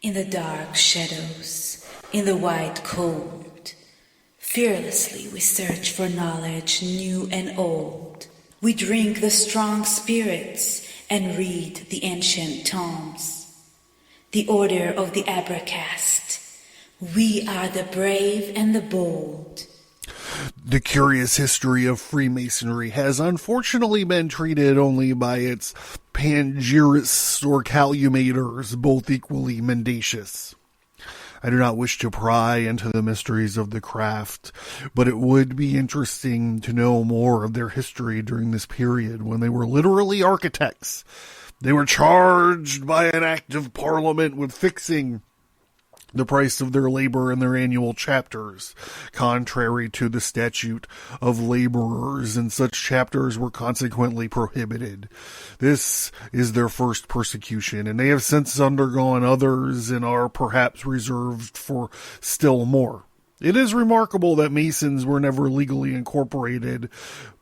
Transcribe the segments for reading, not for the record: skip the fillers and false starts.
In the dark shadows, in the white cold, fearlessly we search for knowledge new and old. We drink the strong spirits and read the ancient tomes. The order of the Abracast. We are the brave and the bold. The curious history of Freemasonry has unfortunately been treated only by its panegyrists or calumeters, both equally mendacious. I do not wish to pry into the mysteries of the craft, but it would be interesting to know more of their history during this period when they were literally architects. They were charged by an act of parliament with fixing the price of their labor in their annual chapters, contrary to the statute of laborers, and such chapters were consequently prohibited. This is their first persecution, and they have since undergone others and are perhaps reserved for still more. It is remarkable that Masons were never legally incorporated,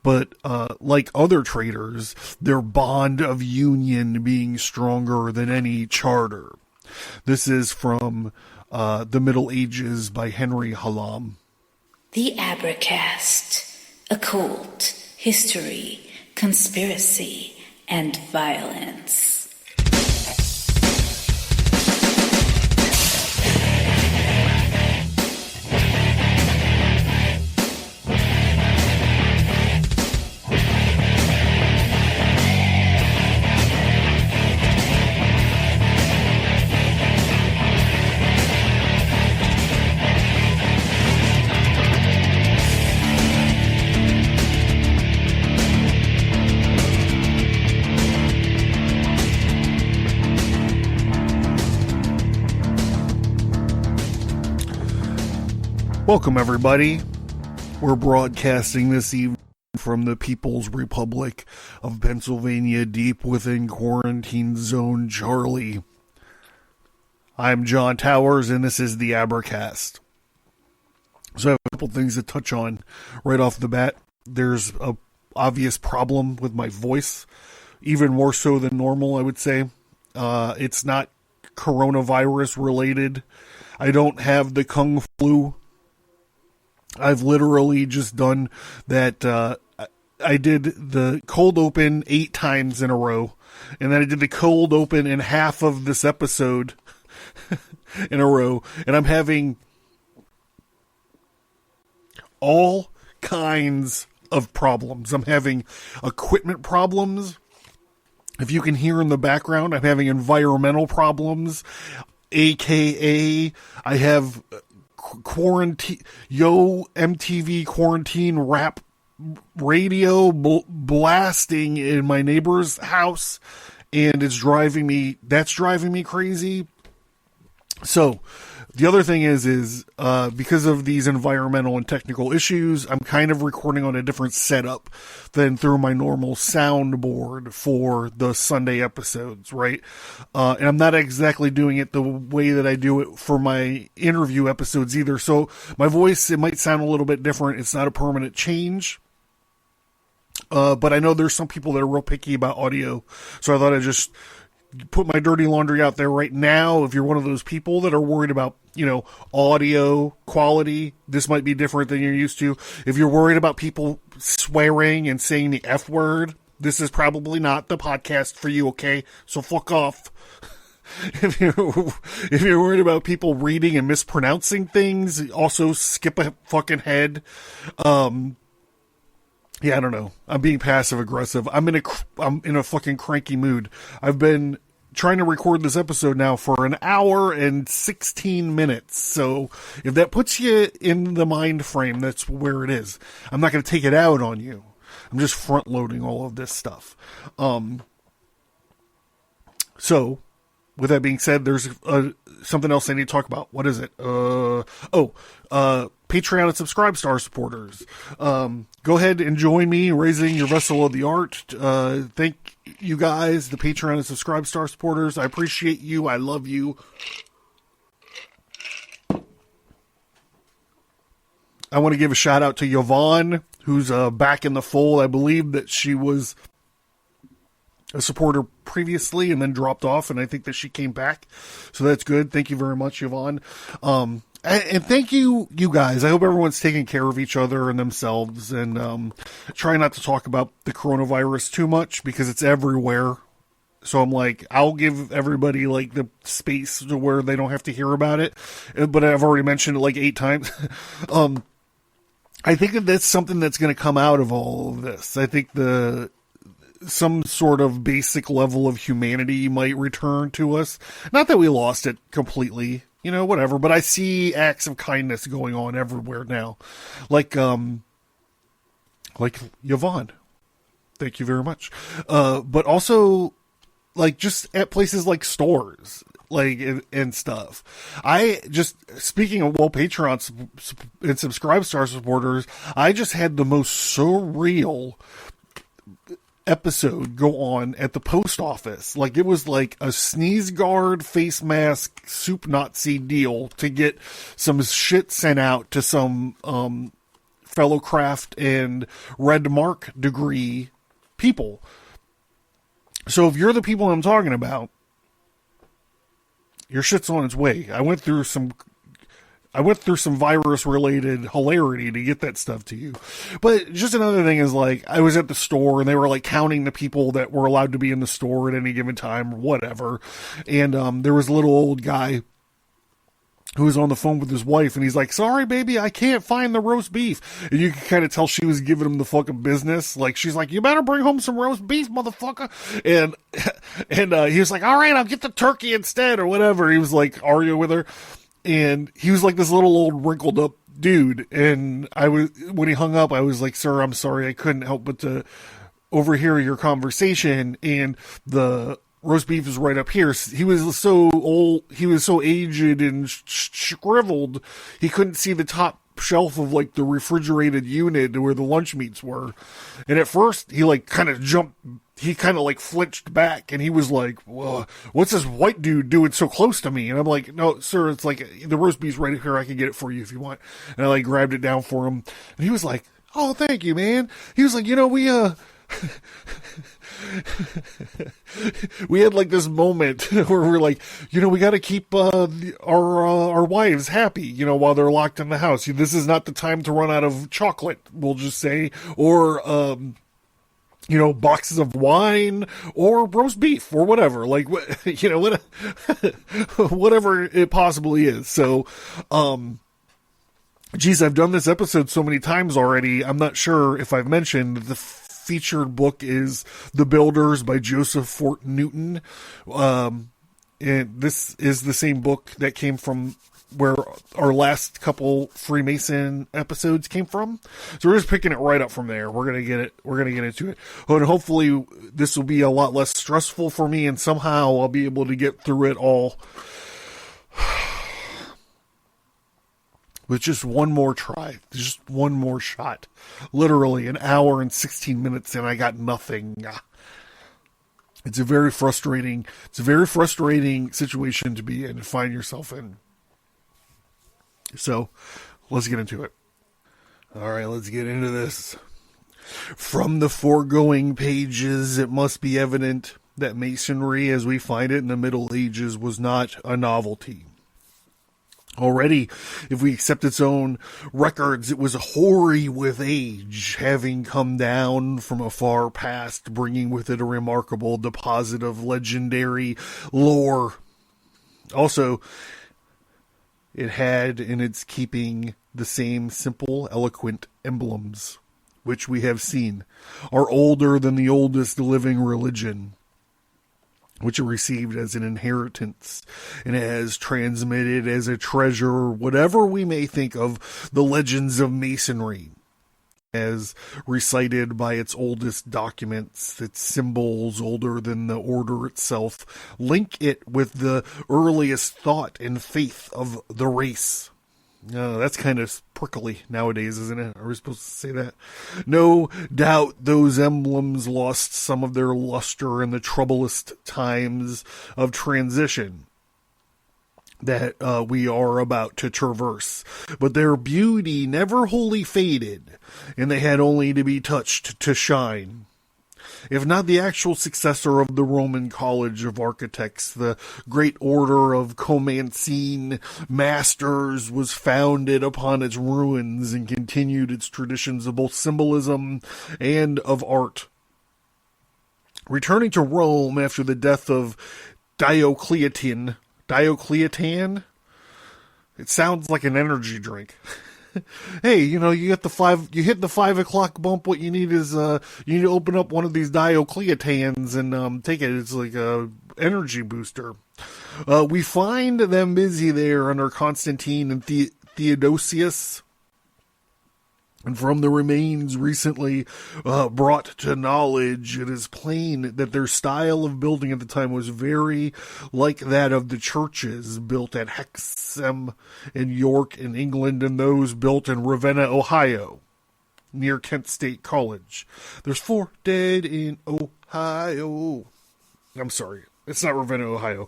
but like other traders, their bond of union being stronger than any charter. This is from The Middle Ages by Henry Hallam. The Abracast. Occult, history, conspiracy, and violence. Welcome, everybody. We're broadcasting this evening from the People's Republic of Pennsylvania, deep within Quarantine Zone Charlie. I'm John Towers, and this is the Abracast. So I have a couple things to touch on right off the bat. There's a obvious problem with my voice, even more so than normal, I would say. It's not coronavirus related. I don't have the Kung Flu. I've literally just done that. I did the cold open 8 times in a row, and then I did the cold open in half of this episode in a row, and I'm having all kinds of problems. I'm having equipment problems. If you can hear in the background, I'm having environmental problems, aka I have quarantine, MTV quarantine rap radio blasting in my neighbor's house, and that's driving me crazy. So the other thing is because of these environmental and technical issues, I'm kind of recording on a different setup than through my normal soundboard for the Sunday episodes, right? And I'm not exactly doing it the way that I do it for my interview episodes either. So my voice, it might sound a little bit different. It's not a permanent change. But I know there's some people that are real picky about audio. So I thought I'd just put my dirty laundry out there right now. If you're one of those people that are worried about, audio quality, this might be different than you're used to. If you're worried about people swearing and saying the F word, this is probably not the podcast for you, okay? So fuck off. If you're worried about people reading and mispronouncing things, also skip a fucking head. Yeah, I don't know. I'm being passive aggressive. I'm in a fucking cranky mood. I've been trying to record this episode now for an hour and 16 minutes. So if that puts you in the mind frame, that's where it is. I'm not going to take it out on you. I'm just front loading all of this stuff. So with that being said, there's something else I need to talk about. What is it? Patreon and Subscribe Star supporters. Go ahead and join me in raising your vessel of the art. Thank you guys, the Patreon and Subscribe Star supporters. I appreciate you. I love you. I want to give a shout out to Yvonne, who's back in the fold. I believe that she was a supporter previously and then dropped off, and I think that she came back. So that's good. Thank you very much, Yvonne. And thank you guys. I hope everyone's taking care of each other and themselves, and try not to talk about the coronavirus too much because it's everywhere. So I'm like, I'll give everybody like the space to where they don't have to hear about it. But I've already mentioned it like 8 times. I think that that's something that's going to come out of all of this. I think some sort of basic level of humanity might return to us. Not that we lost it completely, whatever, but I see acts of kindness going on everywhere now. Like Yvonne. Thank you very much. But also, like, just at places like stores, like, and stuff. Speaking of Patreon and Subscribe-Star supporters, I just had the most surreal episode go on at the post office. Like, it was like a sneeze guard, face mask, soup Nazi deal to get some shit sent out to some fellow craft and red mark degree people. So if you're the people I'm talking about, your shit's on its way. I went through some virus-related hilarity to get that stuff to you. But just another thing is, like, I was at the store, and they were, like, counting the people that were allowed to be in the store at any given time, or whatever. And there was a little old guy who was on the phone with his wife, and he's like, "Sorry, baby, I can't find the roast beef." And you can kind of tell she was giving him the fucking business. Like, she's like, "You better bring home some roast beef, motherfucker." And he was like, "All right, I'll get the turkey instead," or whatever. He was like arguing with her. And he was like this little old wrinkled up dude. And when he hung up, I was like, "Sir, I'm sorry. I couldn't help but to overhear your conversation. And the roast beef is right up here." He was so old. He was so aged and shriveled. He couldn't see the top shelf of like the refrigerated unit where the lunch meats were. And at first he like kind of jumped. He kind of like flinched back, and he was like, "Whoa, what's this white dude doing so close to me?" And I'm like, "No, sir, it's like the roast beef's right here. I can get it for you if you want." And I like grabbed it down for him, and he was like, "Oh, thank you, man." He was like, we had like this moment where we're like, we got to keep our wives happy, while they're locked in the house. This is not the time to run out of chocolate, we'll just say, or boxes of wine or roast beef or whatever, like, whatever it possibly is. So, geez, I've done this episode so many times already. I'm not sure if I've mentioned the featured book is The Builders by Joseph Fort Newton. And this is the same book that came from where our last couple Freemason episodes came from. So we're just picking it right up from there. We're going to get into it. And hopefully this will be a lot less stressful for me, and somehow I'll be able to get through it all with just one more try, just one more shot. Literally an hour and 16 minutes and I got nothing. It's a very frustrating situation to be in and find yourself in. So, let's get into it. All right, let's get into this. From the foregoing pages, it must be evident that Masonry, as we find it in the Middle Ages, was not a novelty. Already, if we accept its own records, it was hoary with age, having come down from a far past, bringing with it a remarkable deposit of legendary lore. Also, it had in its keeping the same simple, eloquent emblems, which we have seen, are older than the oldest living religion, which it received as an inheritance, and has transmitted as a treasure whatever we may think of the legends of Masonry, as recited by its oldest documents, its symbols older than the order itself, link it with the earliest thought and faith of the race. That's kind of prickly nowadays, isn't it? Are we supposed to say that? No doubt those emblems lost some of their luster in the troublous times of transition that we are about to traverse, but their beauty never wholly faded, and they had only to be touched to shine. if not the actual successor of the Roman College of Architects. The Great Order of Freemasonic Masters was founded upon its ruins and continued its traditions of both symbolism and of art. Returning to Rome after the death of Diocletian, it sounds like an energy drink. Hey, you hit the 5 o'clock bump. What you need is, you need to open up one of these Diocletians and, take it. It's like a energy booster. We find them busy there under Constantine and Theodosius. And from the remains recently brought to knowledge, it is plain that their style of building at the time was very like that of the churches built at Hexham in York in England and those built in Ravenna, Ohio, near Kent State College. There's 4 dead in Ohio. I'm sorry, it's not Ravenna, Ohio.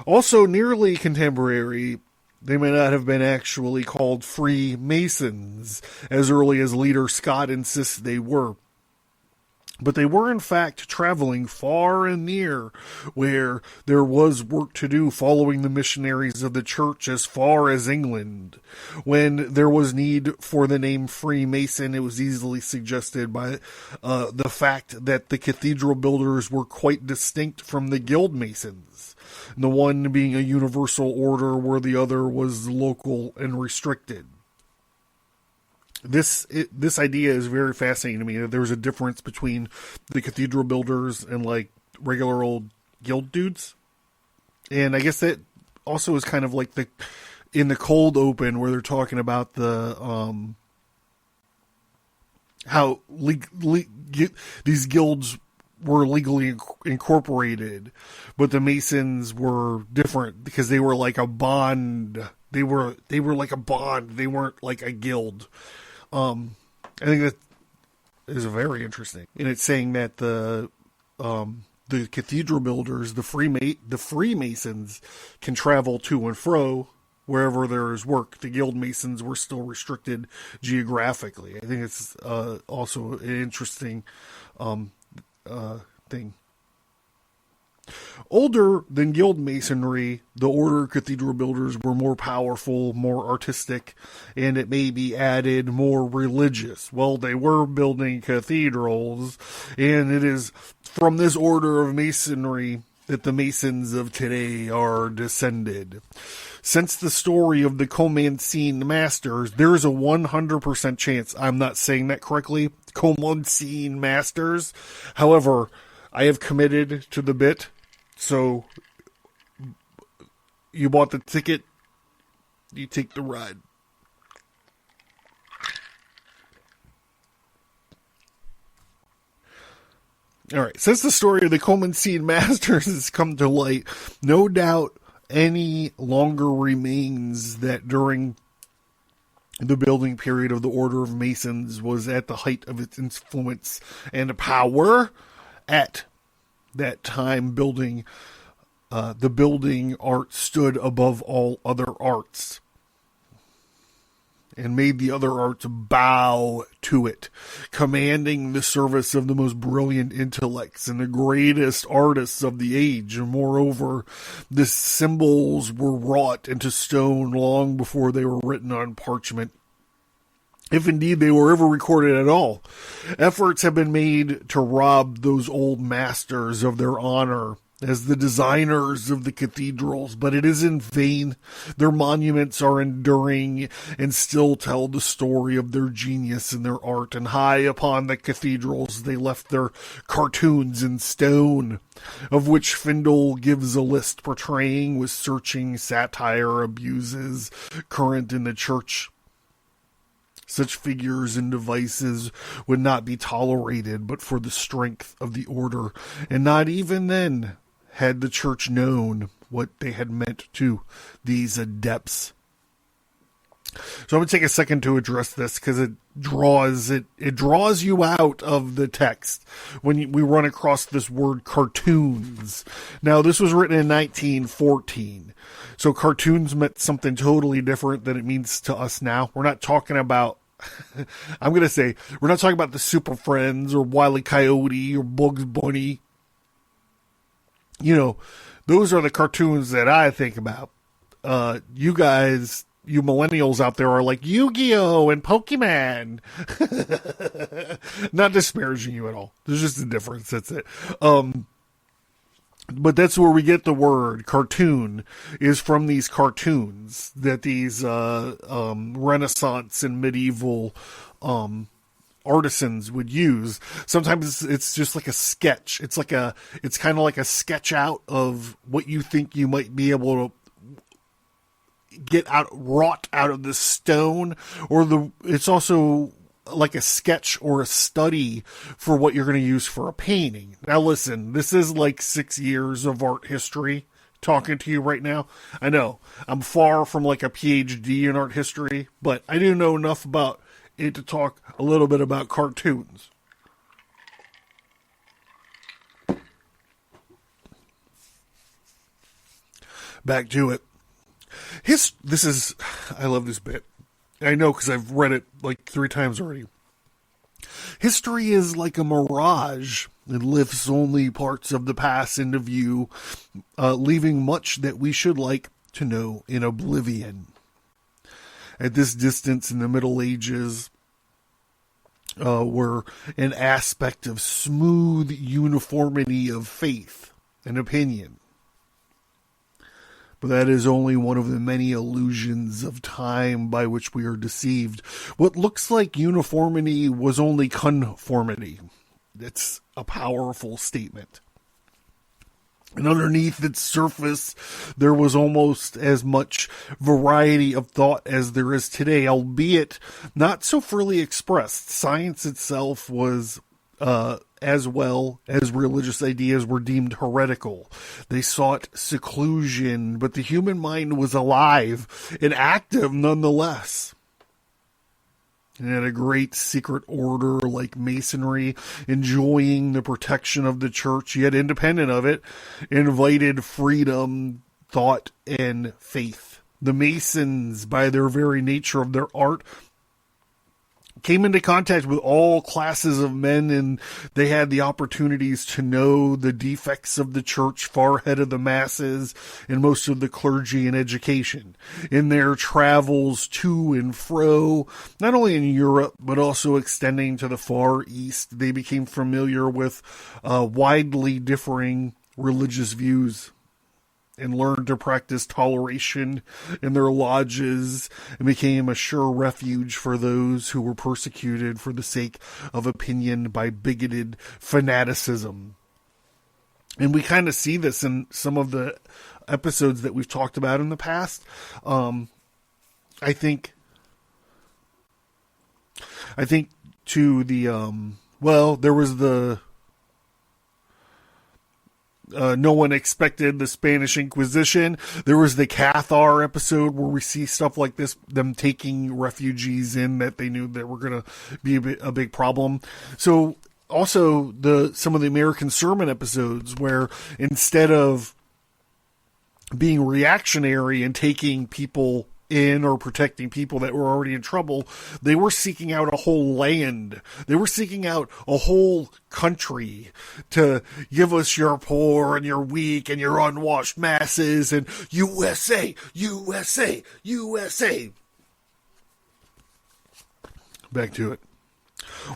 Also nearly contemporary, they may not have been actually called Freemasons as early as leader Scott insists they were. But they were in fact traveling far and near where there was work to do following the missionaries of the church as far as England. When there was need for the name Freemason, it was easily suggested by the fact that the cathedral builders were quite distinct from the guild masons. The one being a universal order where the other was local and restricted. This idea is very fascinating to me, that there's a difference between the cathedral builders and like regular old guild dudes. And I guess that also is kind of like in the cold open where they're talking about the how these guilds were legally incorporated, but the Masons were different because they were like a bond. They were like a bond. They weren't like a guild. I think that is very interesting. And it's saying that the cathedral builders, the Freemasons, can travel to and fro wherever there is work. The guild masons were still restricted geographically. I think it's also an interesting thing. Older than guild masonry, the order cathedral builders were more powerful, more artistic, and it may be added more religious. Well, they were building cathedrals, and it is from this order of masonry that the masons of today are descended. Since the story of the Freemasonic Masters, there is a 100% chance I'm not saying that correctly. Freemasonic Masters. However, I have committed to the bit, so you bought the ticket, you take the ride. Alright, since the story of the Freemasonic Masters has come to light, no doubt any longer remains that during the building period of the Order of Masons was at the height of its influence and power. At that time, the building art stood above all other arts and made the other arts bow to it, commanding the service of the most brilliant intellects and the greatest artists of the age. And moreover, the symbols were wrought into stone long before they were written on parchment, if indeed they were ever recorded at all. Efforts have been made to rob those old masters of their honor as the designers of the cathedrals, but it is in vain. Their monuments are enduring and still tell the story of their genius and their art, and high upon the cathedrals they left their cartoons in stone, of which Findle gives a list portraying with searching satire abuses current in the church. Such figures and devices would not be tolerated but for the strength of the order, and not even then had the church known what they had meant to these adepts. So I'm going to take a second to address this because it draws you out of the text when we run across this word cartoons. Now, this was written in 1914. So cartoons meant something totally different than it means to us now. We're not talking about I'm going to say, we're not talking about the Super Friends or Wile E. Coyote or Bugs Bunny. You know, those are the cartoons that I think about. You guys, you millennials out there are like Yu-Gi-Oh! And Pokemon. Not disparaging you at all. There's just a difference. That's it. But that's where we get the word cartoon, is from these cartoons that these Renaissance and medieval artisans would use. Sometimes it's just like a sketch. It's kind of like a sketch out of what you think you might be able to get wrought out of the stone, or it's also like a sketch or a study for what you're going to use for a painting. Now listen, this is like 6 years of art history talking to you right now. I know I'm far from like a PhD in art history, but I do know enough about it to talk a little bit about cartoons. Back to it. I love this bit. I know because I've read it like 3 times already. History is like a mirage. It lifts only parts of the past into view, leaving much that we should like to know in oblivion. At this distance in the Middle Ages were an aspect of smooth uniformity of faith and opinion. But that is only one of the many illusions of time by which we are deceived. What looks like uniformity was only conformity. It's a powerful statement. And underneath its surface, there was almost as much variety of thought as there is today, albeit not so freely expressed. Science itself was as well as religious ideas were deemed heretical. They sought seclusion, but the human mind was alive and active nonetheless. And had a great secret order like Masonry, enjoying the protection of the church, yet independent of it, invited freedom, thought, and faith. The Masons, by their very nature of their art, came into contact with all classes of men, and they had the opportunities to know the defects of the church far ahead of the masses and most of the clergy and education. In their travels to and fro, not only in Europe, but also extending to the Far East, they became familiar with widely differing religious views, and learned to practice toleration in their lodges, and became a sure refuge for those who were persecuted for the sake of opinion by bigoted fanaticism. And we kind of see this in some of the episodes that we've talked about in the past. I think to the, there was the, no one expected the Spanish Inquisition. There was the Cathar episode where we see stuff like this, them taking refugees in that they knew that were going to be a big problem. So also some of the American Sermon episodes where instead of being reactionary and taking people in or protecting people that were already in trouble, they were seeking out a whole land. They were seeking out a whole country to give us your poor and your weak and your unwashed masses, and USA, USA, USA. Back to it.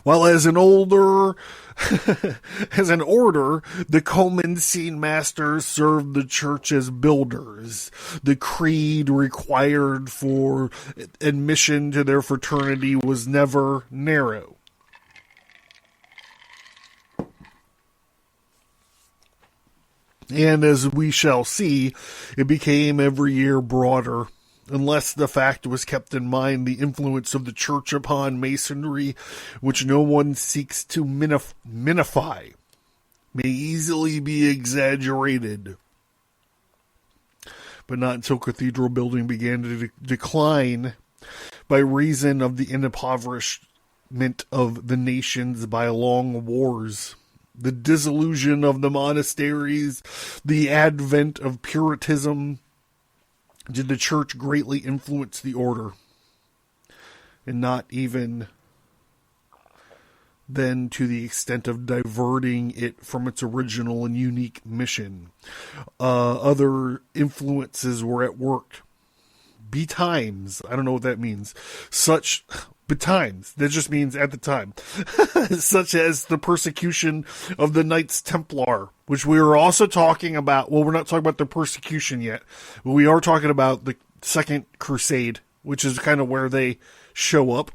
While as an order, the Comensine masters served the church as builders. The creed required for admission to their fraternity was never narrow. And as we shall see, it became every year broader, unless the fact was kept in mind the influence of the church upon Masonry, which no one seeks to minify, may easily be exaggerated. But not until cathedral building began to decline by reason of the impoverishment of the nations by long wars, the dissolution of the monasteries, the advent of Puritanism, did the church greatly influence the order. and not even then to the extent of diverting it from its original and unique mission. Other influences were at work. Betimes, I don't know what that means. Betimes, that just means at the time. Such as the persecution of the Knights Templar, which we are also talking about. Well, we're not talking about the persecution yet, but we are talking about the Second Crusade, which is kind of where they show up.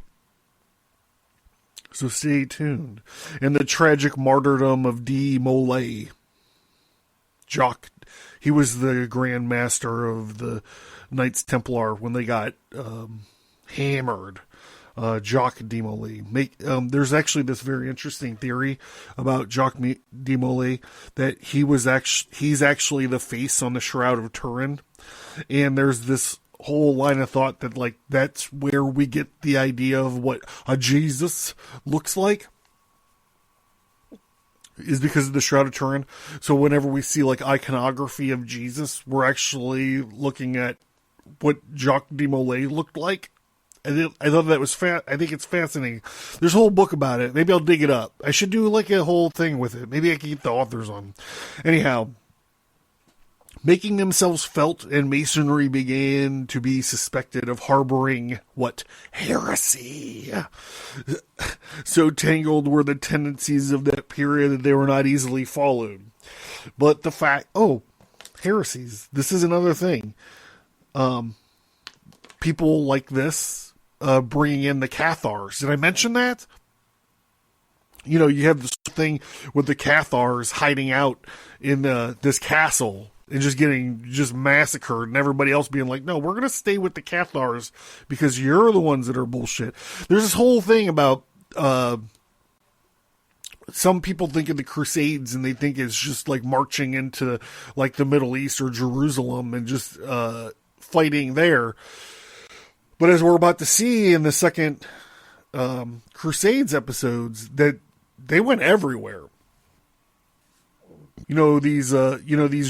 So stay tuned. And the tragic martyrdom of de Molay. Jacques, he was the Grand Master of the Knights Templar when they got hammered. Jacques de Molay. There's actually this very interesting theory about Jacques de Molay that he's actually the face on the Shroud of Turin. And there's this whole line of thought that, like, that's where we get the idea of what a Jesus looks like, is because of the Shroud of Turin. So whenever we see, like, iconography of Jesus, we're actually looking at what Jacques de Molay looked like. I thought that was I think it's fascinating. There's a whole book about it. Maybe I'll dig it up. I should do, like, a whole thing with it. Maybe I can get the authors on. Anyhow, making themselves felt, and Masonry began to be suspected of harboring what? Heresy. So tangled were the tendencies of that period that they were not easily followed. But the fact, heresies. This is another thing. People like this, bringing in the Cathars. Did I mention that? You know, you have this thing with the Cathars hiding out in this castle and just getting massacred, and everybody else being like, no, we're going to stay with the Cathars because you're the ones that are bullshit. There's this whole thing about some people think of the Crusades and they think it's just like marching into like the Middle East or Jerusalem and just fighting there. But as we're about to see in the second Crusades episodes, that they went everywhere. These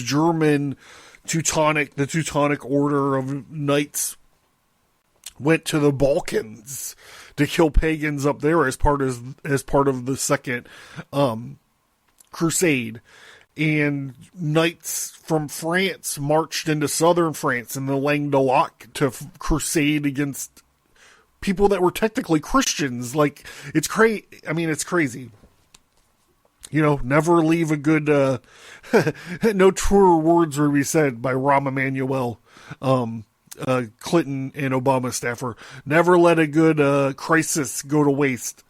German the Teutonic Order of Knights went to the Balkans to kill pagans up there as part of the second Crusade. And knights from France marched into southern France in the Languedoc to crusade against people that were technically Christians. Like, it's crazy. I mean, it's crazy. You know, never leave a good, no truer words would be said by Rahm Emanuel, Clinton and Obama staffer. Never let a good crisis go to waste.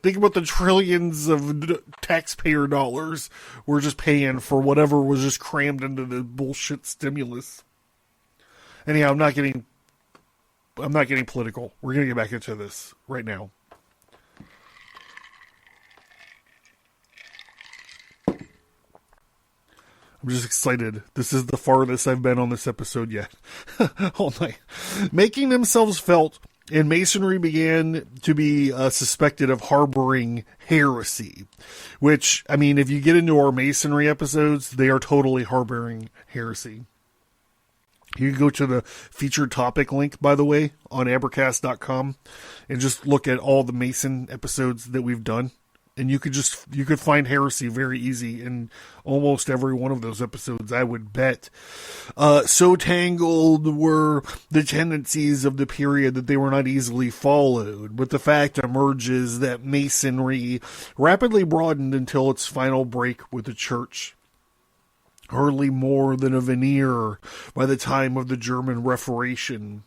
Think about the trillions of taxpayer dollars we're just paying for whatever was just crammed into the bullshit stimulus. Anyhow, I'm not getting political. We're going to get back into this right now. I'm just excited. This is the farthest I've been on this episode yet. All night. Making themselves felt, and Masonry began to be suspected of harboring heresy. Which, I mean, if you get into our Masonry episodes, they are totally harboring heresy. You can go to the featured topic link, by the way, on abercast.com and just look at all the Mason episodes that we've done. And you could find heresy very easy in almost every one of those episodes, I would bet. So tangled were the tendencies of the period that they were not easily followed. But the fact emerges that Masonry rapidly broadened until its final break with the church. Hardly more than a veneer by the time of the German Reformation.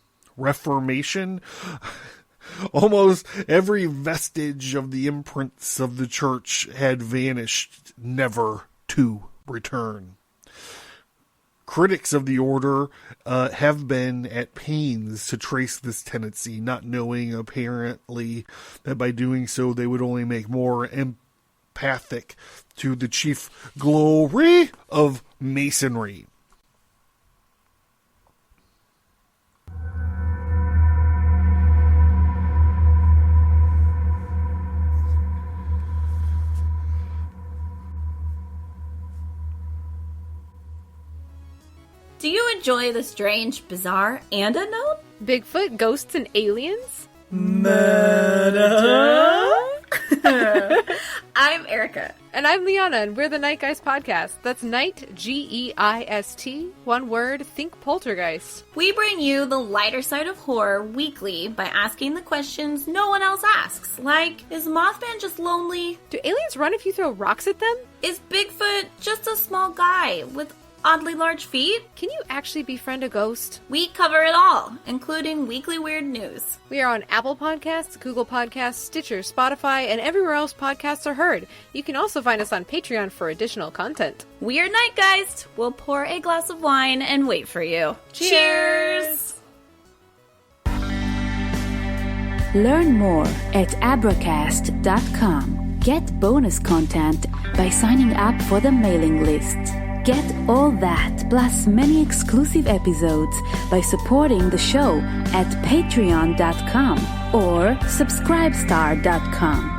Almost every vestige of the imprints of the church had vanished, never to return. Critics of the order have been at pains to trace this tendency, not knowing apparently that by doing so they would only make more empathic to the chief glory of Masonry. Do you enjoy the strange, bizarre, and unknown? Bigfoot, ghosts, and aliens? I'm Erica. And I'm Liana, and we're the Night Geist Podcast. That's Night, G-E-I-S-T, one word, think poltergeist. We bring you the lighter side of horror weekly by asking the questions no one else asks, like, is Mothman just lonely? Do aliens run if you throw rocks at them? Is Bigfoot just a small guy with oddly large feet? Can you actually befriend a ghost? We cover it all, including weekly weird news. We are on Apple Podcasts, Google Podcasts, Stitcher, Spotify, and everywhere else podcasts are heard. You can also find us on Patreon for additional content. We're Night Geist. We'll pour a glass of wine and wait for you. Cheers! Learn more at abracast.com. Get bonus content by signing up for the mailing list. Get all that, plus many exclusive episodes by supporting the show at patreon.com or subscribestar.com.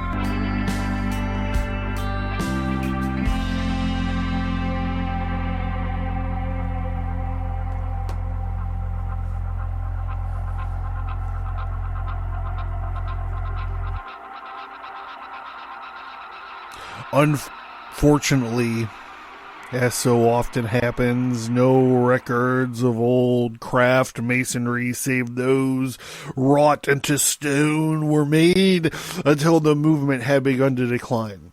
Unfortunately, as so often happens, no records of old craft masonry save those wrought into stone were made until the movement had begun to decline.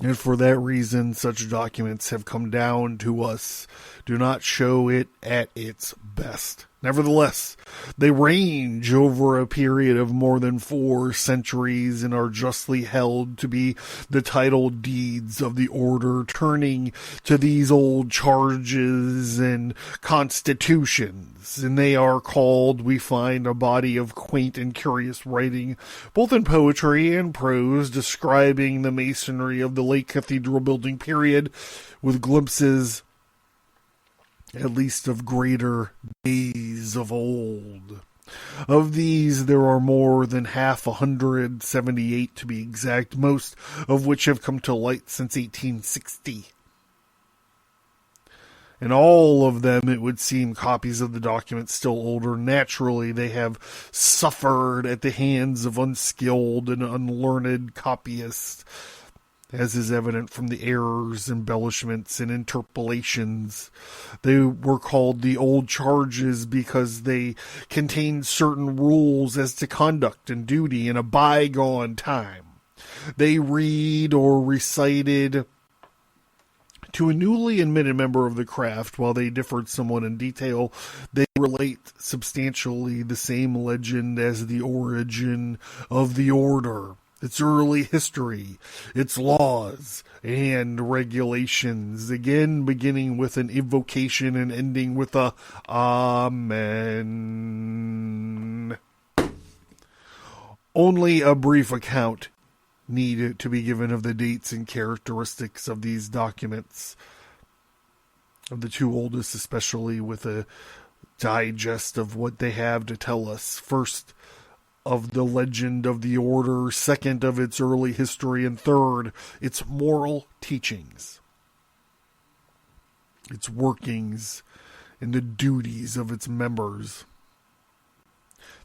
And for that reason, such documents have come down to us, do not show it at its best. Nevertheless, they range over a period of more than 4 centuries and are justly held to be the title deeds of the order, turning to these old charges and constitutions. And they are called, we find, a body of quaint and curious writing, both in poetry and prose, describing the masonry of the late cathedral building period, with glimpses at least of greater days of old. Of these, there are more than 178 to be exact, most of which have come to light since 1860. And all of them, it would seem, copies of the documents still older. Naturally, they have suffered at the hands of unskilled and unlearned copyists, as is evident from the errors, embellishments, and interpolations. They were called the old charges because they contained certain rules as to conduct and duty in a bygone time. They read or recited to a newly admitted member of the craft. While they differed somewhat in detail, they relate substantially the same legend as the origin of the order, its early history, its laws and regulations, again beginning with an invocation and ending with a Amen. Only a brief account need to be given of the dates and characteristics of these documents, of the 2 oldest especially, with a digest of what they have to tell us. First, of the legend of the order, second, of its early history, and third, its moral teachings, its workings, and the duties of its members.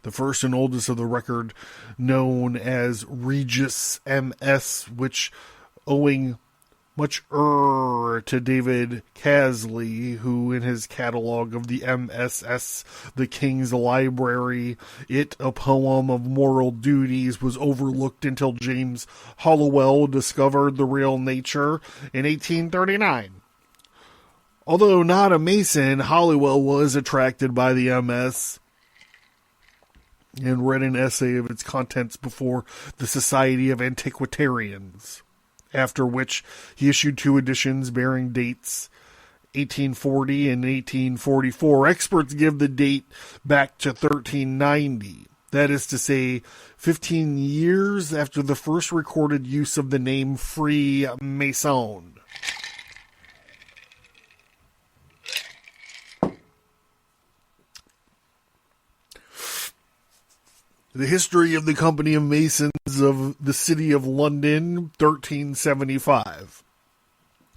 The first and oldest of the record, known as Regis MS, which, owing much to David Casley, who in his catalog of the MSS, the King's Library, it, a poem of moral duties, was overlooked until James Halliwell discovered the real nature in 1839. Although not a Mason, Halliwell was attracted by the MS and read an essay of its contents before the Society of Antiquarians, after which he issued 2 editions bearing dates 1840 and 1844. Experts give the date back to 1390. That is to say, 15 years after the first recorded use of the name Freemason. The History of the Company of Masons of the City of London, 1375.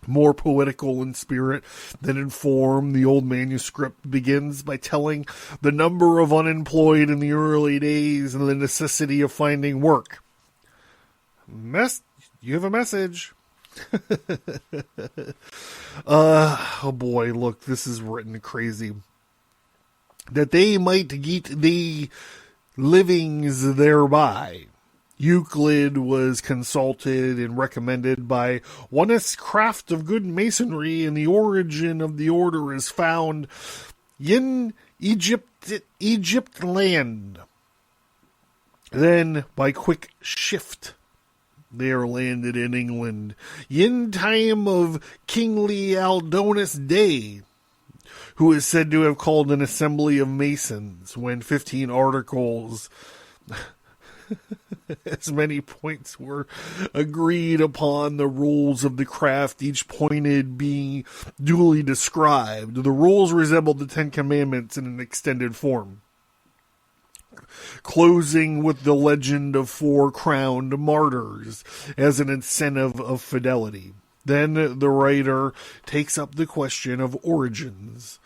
More poetical in spirit than in form, the old manuscript begins by telling the number of unemployed in the early days and the necessity of finding work. You have a message. Oh boy, look, this is written crazy. That they might get the livings thereby. Euclid was consulted and recommended by onest craft of good masonry, and the origin of the order is found in Egypt land. Then, by quick shift, they are landed in England. In time of Kingly Aldonus Day, who is said to have called an assembly of masons when 15 articles... as many points were agreed upon the rules of the craft, each pointed being duly described. The rules resembled the Ten Commandments in an extended form, closing with the legend of 4 crowned martyrs as an incentive of fidelity. Then the writer takes up the question of origins,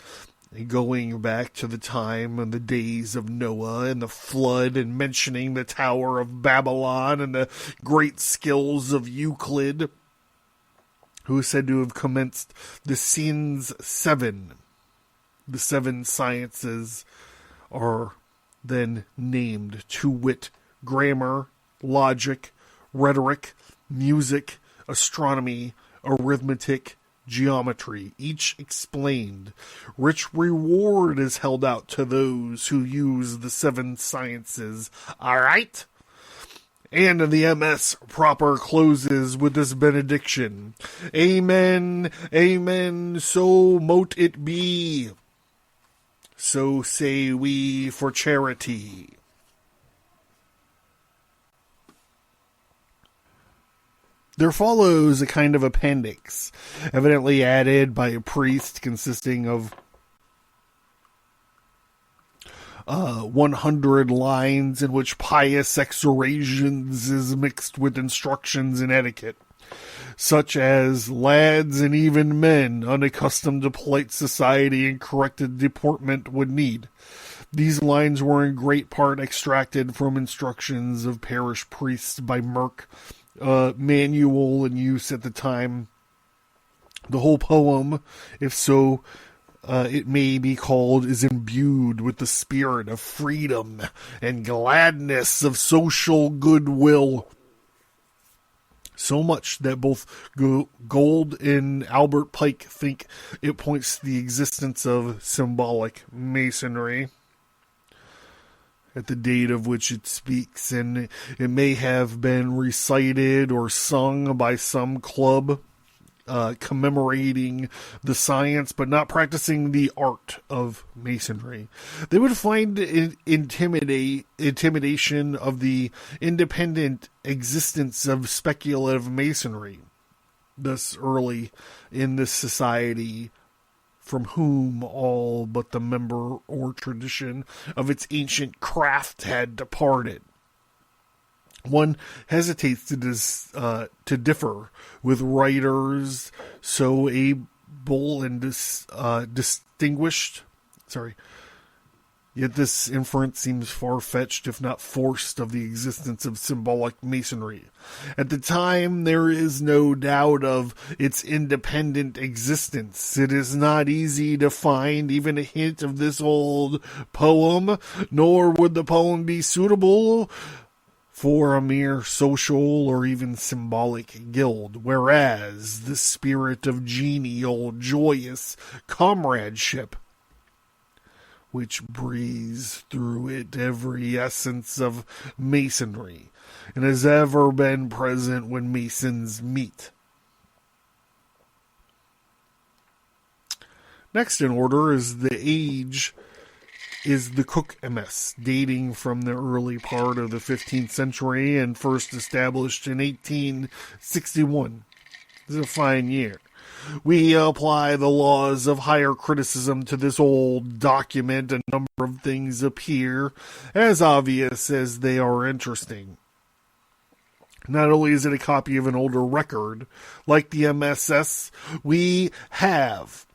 going back to the time and the days of Noah and the flood, and mentioning the Tower of Babylon and the great skills of Euclid, who is said to have commenced the Sins 7. The 7 sciences are then named, to wit, grammar, logic, rhetoric, music, astronomy, arithmetic, geometry, each explained. Rich reward is held out to those who use the 7 sciences. Alright? And the MS proper closes with this benediction. Amen, amen, so mote it be. So say we for charity. There follows a kind of appendix, evidently added by a priest, consisting of 100 lines, in which pious exhortations is mixed with instructions in etiquette, such as lads and even men unaccustomed to polite society and corrected deportment would need. These lines were in great part extracted from instructions of parish priests by Merck, manual in use at the time. The whole poem, if so it may be called, is imbued with the spirit of freedom and gladness of social goodwill. So much that both Gold and Albert Pike think it points to the existence of symbolic masonry at the date of which it speaks, and it may have been recited or sung by some club commemorating the science but not practicing the art of masonry. They would find intimidation of the independent existence of speculative masonry thus early in this society, from whom all but the member or tradition of its ancient craft had departed. One hesitates to differ with writers so able and distinguished. Yet this inference seems far-fetched, if not forced, of the existence of symbolic masonry. At the time, there is no doubt of its independent existence. It is not easy to find even a hint of this old poem, nor would the poem be suitable for a mere social or even symbolic guild, whereas the spirit of genial, joyous comradeship, which breathes through it every essence of masonry, and has ever been present when masons meet. Next in order is the age is the Cook MS, dating from the early part of the 15th century and first established in 1861. This is a fine year. We apply the laws of higher criticism to this old document. A number of things appear as obvious as they are interesting. Not only is it a copy of an older record, like the MSS we have,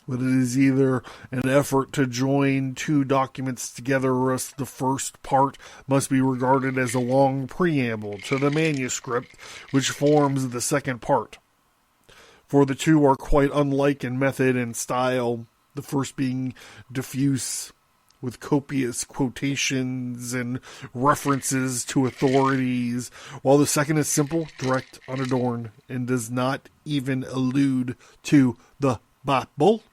but it is either an effort to join two documents together, or else the first part must be regarded as a long preamble to the manuscript, which forms the second part. For the two are quite unlike in method and style, the first being diffuse, with copious quotations and references to authorities, while the second is simple, direct, unadorned, and does not even allude to the Bible.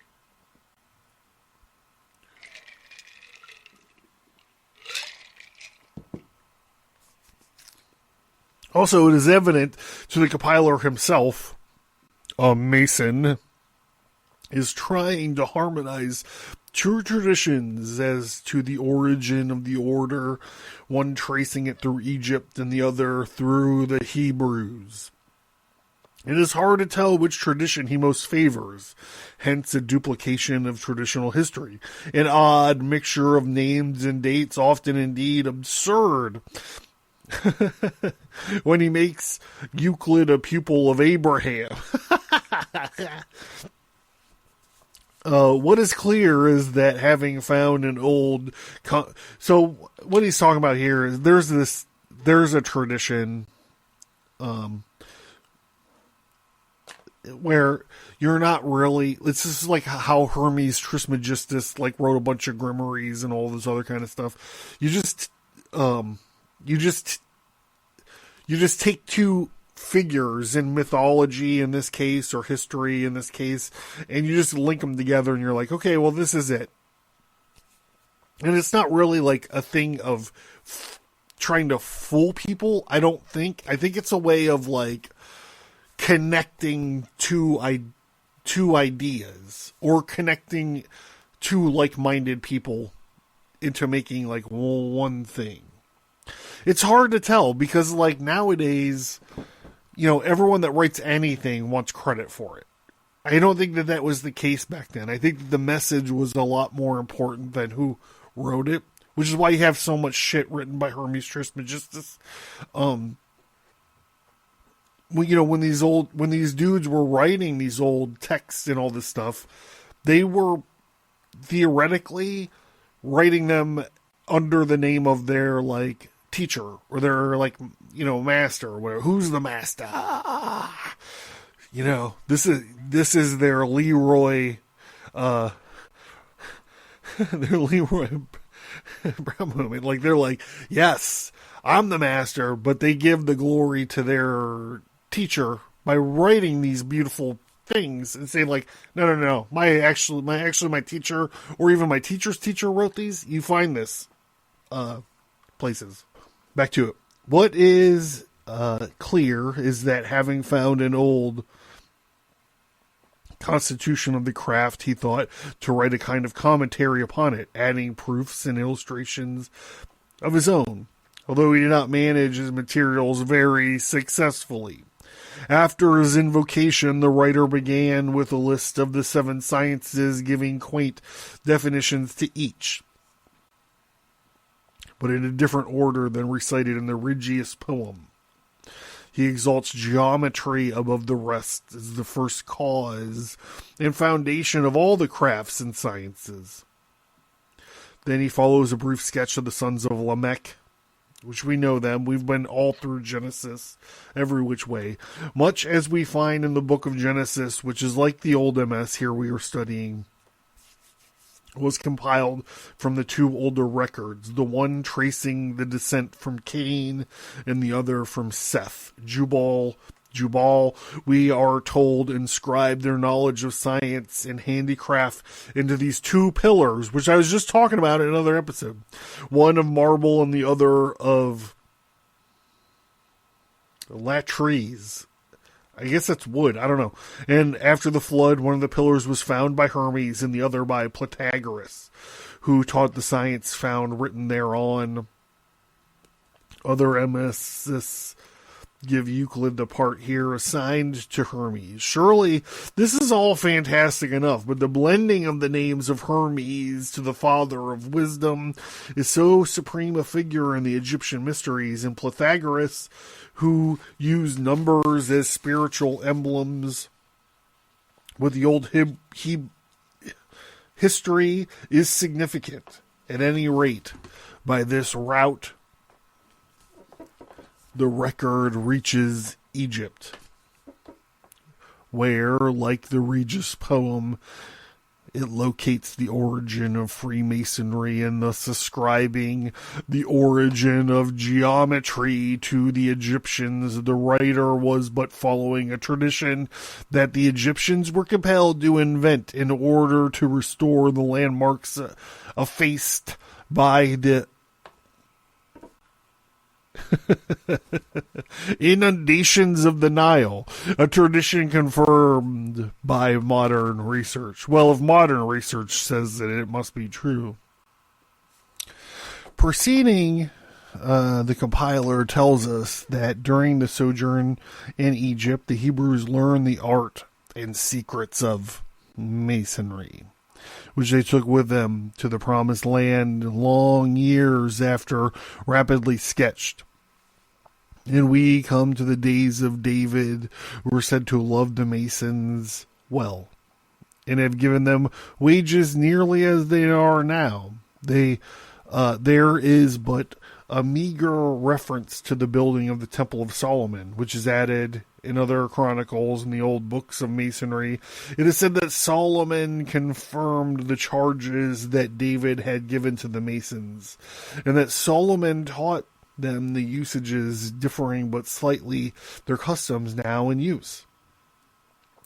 Also, it is evident to the compiler himself, a Mason, is trying to harmonize two traditions as to the origin of the order, one tracing it through Egypt and the other through the Hebrews. It is hard to tell which tradition he most favors, hence a duplication of traditional history, an odd mixture of names and dates, often indeed absurd. When he makes Euclid a pupil of Abraham. What is clear is that having found an old... So what he's talking about here is there's a tradition where you're not really... It's just like how Hermes Trismegistus wrote a bunch of grimoires and all this other kind of stuff. You just take two figures in mythology in this case, or history in this case, and you just link them together and you're like, okay, well, this is it. And it's not really like a thing of trying to fool people, I don't think. I think it's a way of connecting two ideas, or connecting two like-minded people into making one thing. It's hard to tell because nowadays, everyone that writes anything wants credit for it. I don't think that was the case back then. I think the message was a lot more important than who wrote it, which is why you have so much shit written by Hermes Trismegistus. When these dudes were writing these old texts and all this stuff, they were theoretically writing them under the name of their teacher, or their master, or whatever. Who's the master? This is their Leroy their Leroy Brown. They're yes, I'm the master, but they give the glory to their teacher by writing these beautiful things and saying no, my teacher, or even my teacher's teacher wrote these. You find this places. Back to it. What is clear is that having found an old constitution of the craft, he thought to write a kind of commentary upon it, adding proofs and illustrations of his own, although he did not manage his materials very successfully. After his invocation, the writer began with a list of the 7 sciences, giving quaint definitions to each, but in a different order than recited in the Regius poem. He exalts geometry above the rest as the first cause and foundation of all the crafts and sciences. Then he follows a brief sketch of the sons of Lamech, which we know them. We've been all through Genesis, every which way. Much as we find in the book of Genesis, which is like the old MS here we are studying, was compiled from the 2 older records, the one tracing the descent from Cain and the other from Seth. Jubal, we are told, inscribed their knowledge of science and handicraft into these 2 pillars, which I was just talking about in another episode. One of marble and the other of latrese. I guess that's wood. I don't know. And after the flood, one of the pillars was found by Hermes and the other by Protagoras, who taught the science found written thereon. Other MSs give Euclid the part here assigned to Hermes. Surely this is all fantastic enough, but the blending of the names of Hermes to the father of wisdom is so supreme a figure in the Egyptian mysteries, and Pythagoras, who used numbers as spiritual emblems with the old history, is significant. At any rate, by this route, the record reaches Egypt, where, like the Regis poem, it locates the origin of Freemasonry and thus ascribing the origin of geometry to the Egyptians. The writer was but following a tradition that the Egyptians were compelled to invent in order to restore the landmarks effaced by the inundations of the Nile, a tradition confirmed by modern research. Well, if modern research says that, it must be true. Proceeding, the compiler tells us that during the sojourn in Egypt, the Hebrews learned the art and secrets of masonry, which they took with them to the promised land long years after rapidly sketched. And we come to the days of David, who were said to love the Masons well, and have given them wages nearly as they are now. There is but a meager reference to the building of the Temple of Solomon, which is added in other chronicles in the old books of Masonry. It is said that Solomon confirmed the charges that David had given to the Masons, and that Solomon taught them the usages differing but slightly their customs now in use.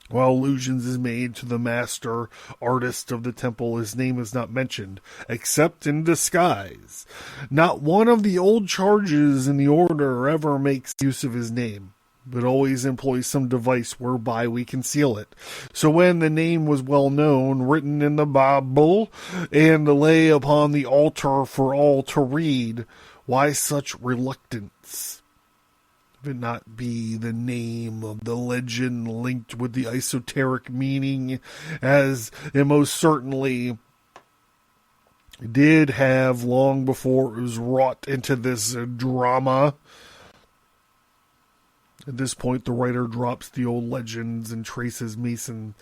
While allusions is made to the master artist of the temple, his name is not mentioned, except in disguise. Not one of the old charges in the order ever makes use of his name, but always employs some device whereby we conceal it. So when the name was well known, written in the Bible, and lay upon the altar for all to read, why such reluctance? If it not be the name of the legend linked with the esoteric meaning, as it most certainly did have long before it was wrought into this drama. At this point, the writer drops the old legends and traces Masons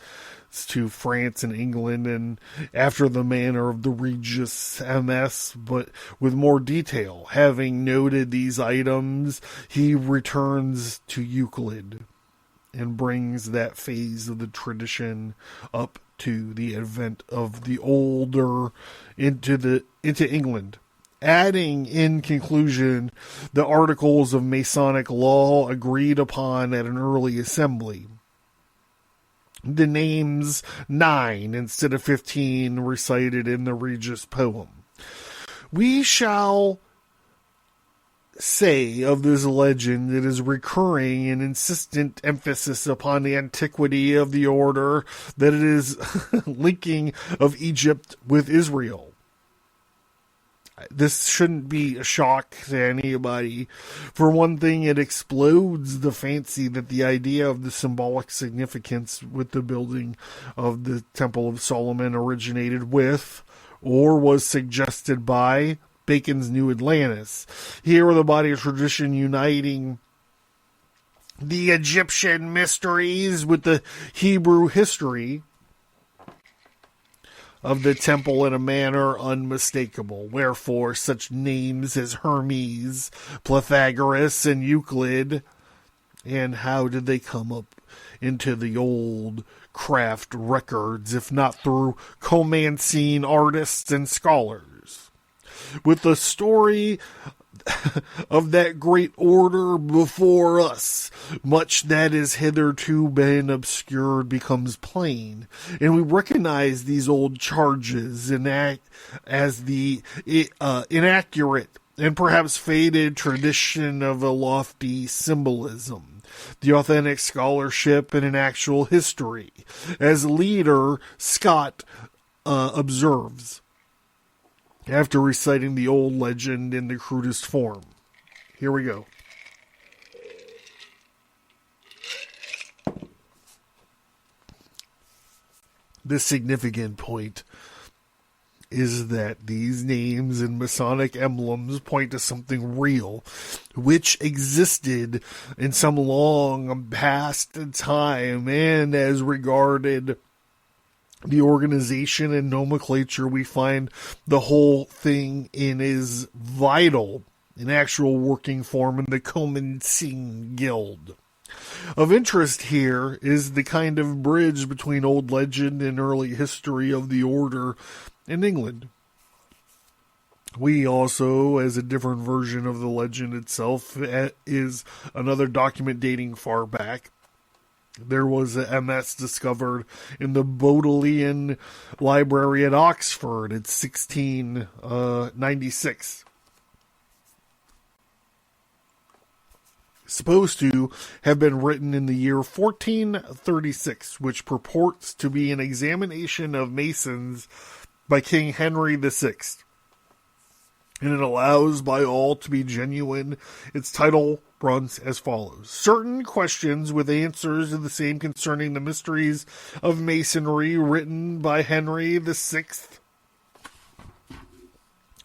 to France and England, and after the manner of the Regis MS, but with more detail. Having noted these items, he returns to Euclid and brings that phase of the tradition up to the advent of the older into England, adding in conclusion the articles of Masonic law agreed upon at an early assembly. The names 9 instead of 15 recited in the Regis poem. We shall say of this legend, it is recurring and insistent emphasis upon the antiquity of the order, that it is linking of Egypt with Israel. This shouldn't be a shock to anybody. For one thing, it explodes the fancy that the idea of the symbolic significance with the building of the Temple of Solomon originated with, or was suggested by, Bacon's New Atlantis. Here are the body of tradition uniting the Egyptian mysteries with the Hebrew history of the temple in a manner unmistakable. Wherefore such names as Hermes, Pythagoras, and Euclid, and how did they come up into the old craft records, if not through Comancing artists and scholars? With the story of that great order before us, much that has hitherto been obscured becomes plain, and we recognize these old charges as the inaccurate and perhaps faded tradition of a lofty symbolism, the authentic scholarship and an actual history, as leader Scott observes, after reciting the old legend in the crudest form. Here we go. The significant point is that these names and Masonic emblems point to something real, which existed in some long past time, and as regarded the organization and nomenclature, we find the whole thing in is vital, in actual working form in the Comensing Guild. Of interest here is the kind of bridge between old legend and early history of the order in England. We also, as a different version of the legend itself, is another document dating far back. There was a MS discovered in the Bodleian Library at Oxford in 1696. Supposed to have been written in the year 1436, which purports to be an examination of Masons by King Henry VI. And it allows by all to be genuine. Its title runs as follows. Certain questions with answers are the same concerning the mysteries of Masonry, written by Henry VI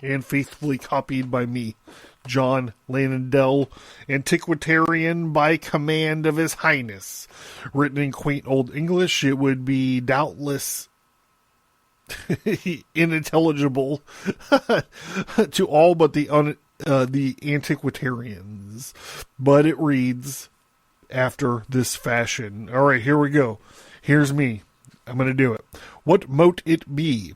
and faithfully copied by me, John Landell, antiquarian by command of His Highness. Written in quaint old English, it would be doubtless unintelligible to all but the antiquarians, but it reads after this fashion. All right, here we go. Here's me. I'm going to do it. What mote it be?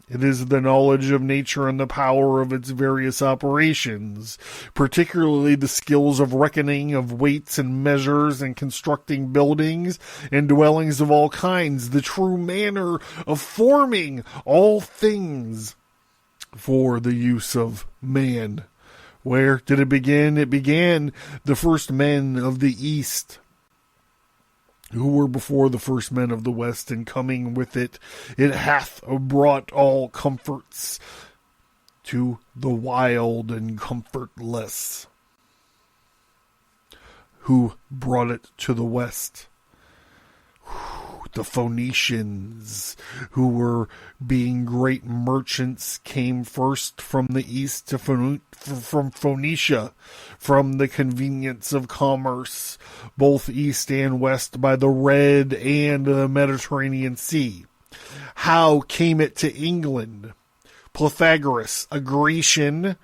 It is the knowledge of nature and the power of its various operations, particularly the skills of reckoning of weights and measures and constructing buildings and dwellings of all kinds, the true manner of forming all things for the use of man. Where did it begin? It began the first men of the East, who were before the first men of the West, and coming with it, it hath brought all comforts to the wild and comfortless. Who brought it to the West? The Phoenicians, who were being great merchants, came first from the east to from Phoenicia, from the convenience of commerce, both east and west, by the Red and the Mediterranean Sea. How came it to England? Pythagoras, a Grecian,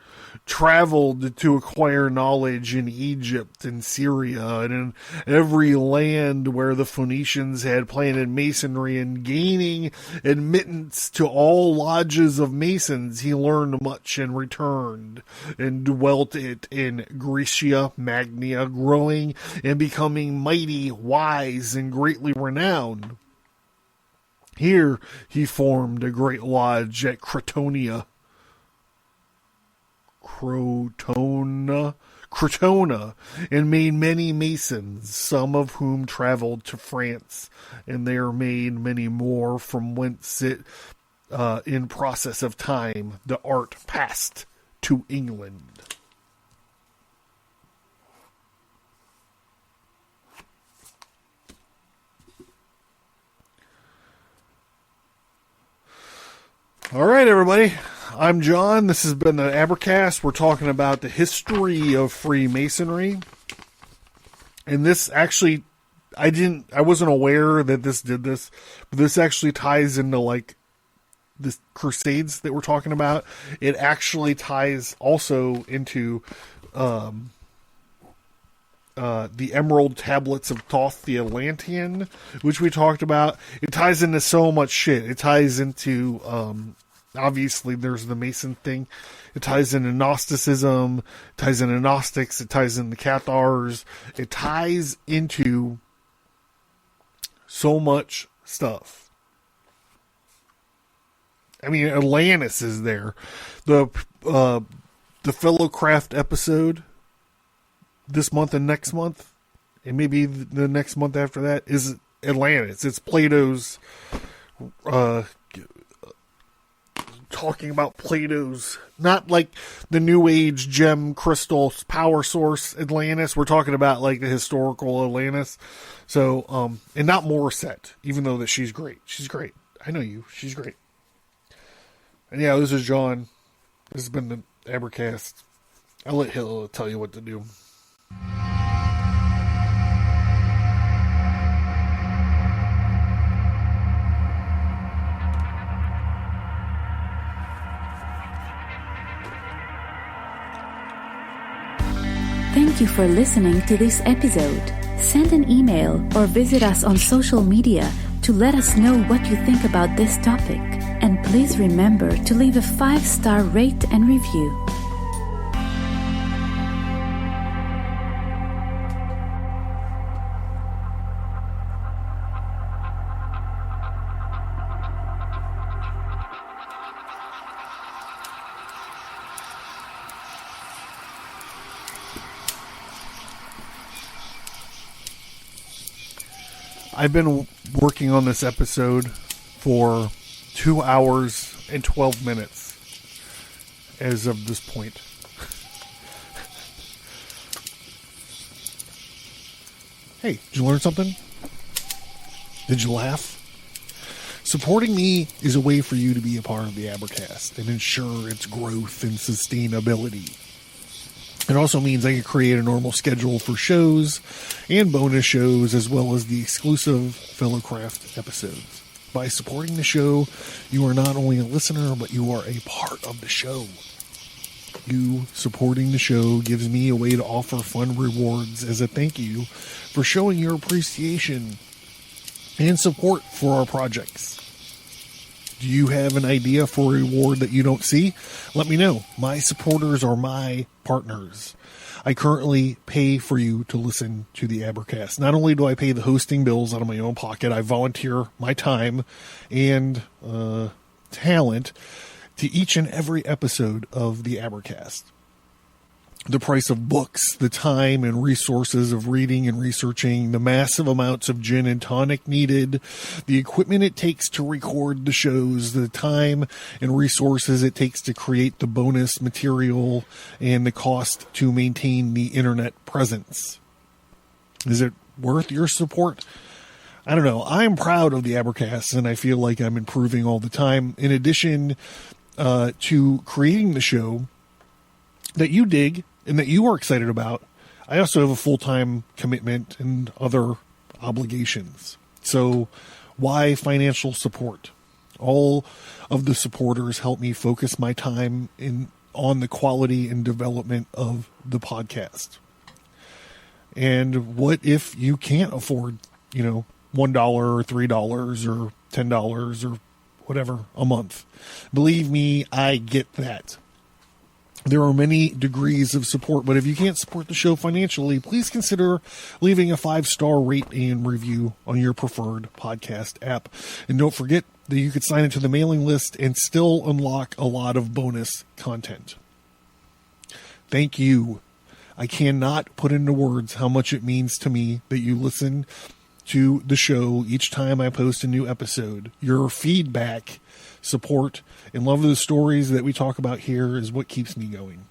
traveled to acquire knowledge in Egypt and Syria and in every land where the Phoenicians had planted masonry, and gaining admittance to all lodges of masons, he learned much and returned and dwelt it in Graecia Magna, growing and becoming mighty, wise, and greatly renowned. Here he formed a great lodge at Crotona, and made many masons, some of whom traveled to France, and there made many more, from whence it, in process of time, the art passed to England. All right, everybody. I'm John. This has been the Abercast. We're talking about the history of Freemasonry. And this actually, I wasn't aware that this did this, but this actually ties into like the Crusades that we're talking about. It actually ties also into the Emerald Tablets of Thoth the Atlantean, which we talked about. It ties into so much shit. It ties into, obviously there's the Mason thing. It ties into Gnosticism, it ties into Gnostics, it ties into Cathars. It ties into so much stuff. I mean, Atlantis is there. The Fellowcraft episode this month and next month, and maybe the next month after that, is Atlantis. It's Plato's talking about Plato's, not like the New Age gem crystal power source Atlantis. We're talking about like the historical Atlantis. So, and not Morissette, even though that she's great. She's great. I know you. She's great. And yeah, this is John. This has been the Abercast. I'll let Hitler tell you what to do. Thank you for listening to this episode. Send an email or visit us on social media to let us know what you think about this topic. And please remember to leave a 5-star rate and review. I've been working on this episode for 2 hours and 12 minutes as of this point. Hey, did you learn something? Did you laugh? Supporting me is a way for you to be a part of the Abercast and ensure its growth and sustainability. It also means I can create a normal schedule for shows and bonus shows, as well as the exclusive Fellowcraft episodes. By supporting the show, you are not only a listener, but you are a part of the show. You supporting the show gives me a way to offer fun rewards as a thank you for showing your appreciation and support for our projects. Do you have an idea for a reward that you don't see? Let me know. My supporters are my partners. I currently pay for you to listen to the Abercast. Not only do I pay the hosting bills out of my own pocket, I volunteer my time and talent to each and every episode of the Abercast. The price of books, the time and resources of reading and researching, the massive amounts of gin and tonic needed, the equipment it takes to record the shows, the time and resources it takes to create the bonus material, and the cost to maintain the internet presence. Is it worth your support? I don't know. I'm proud of the Abercast, and I feel like I'm improving all the time. In addition to creating the show that you dig and that you are excited about, I also have a full-time commitment and other obligations. So why financial support? All of the supporters help me focus my time on the quality and development of the podcast. And what if you can't afford, $1 or $3 or $10 or whatever a month? Believe me, I get that. There are many degrees of support, but if you can't support the show financially, please consider leaving a 5-star rate and review on your preferred podcast app. And don't forget that you could sign into the mailing list and still unlock a lot of bonus content. Thank you. I cannot put into words how much it means to me that you listen to the show each time I post a new episode. Your feedback, support, and love of the stories that we talk about here is what keeps me going.